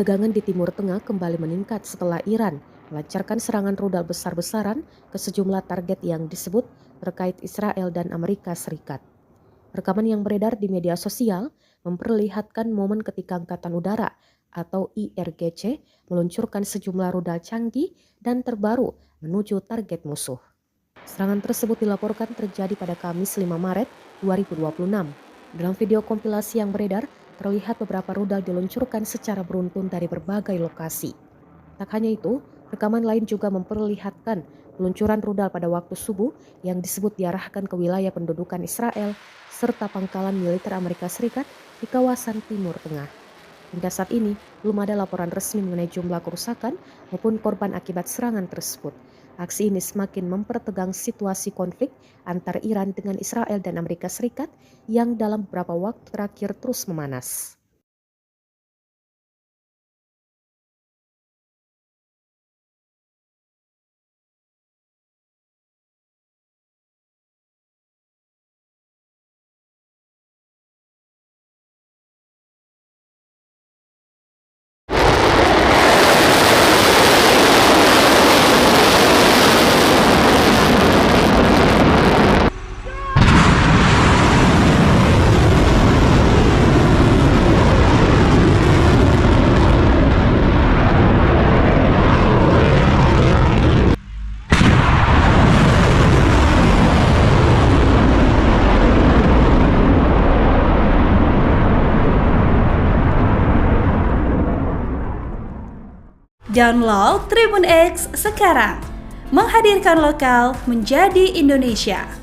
Ketegangan di Timur Tengah kembali meningkat setelah Iran melancarkan serangan rudal besar-besaran ke sejumlah target yang disebut terkait Israel dan Amerika Serikat. Rekaman yang beredar di media sosial memperlihatkan momen ketika Angkatan Udara atau IRGC meluncurkan sejumlah rudal canggih dan terbaru menuju target musuh. Serangan tersebut dilaporkan terjadi pada Kamis 5 Maret 2026. Dalam video kompilasi yang beredar, terlihat beberapa rudal diluncurkan secara beruntun dari berbagai lokasi. Tak hanya itu, rekaman lain juga memperlihatkan peluncuran rudal pada waktu subuh yang disebut diarahkan ke wilayah pendudukan Israel serta pangkalan militer Amerika Serikat di kawasan Timur Tengah. Hingga saat ini, belum ada laporan resmi mengenai jumlah kerusakan maupun korban akibat serangan tersebut. Aksi ini semakin mempertegang situasi konflik antara Iran dengan Israel dan Amerika Serikat yang dalam beberapa waktu terakhir terus memanas. Download Tribun X sekarang, menghadirkan lokal menjadi Indonesia.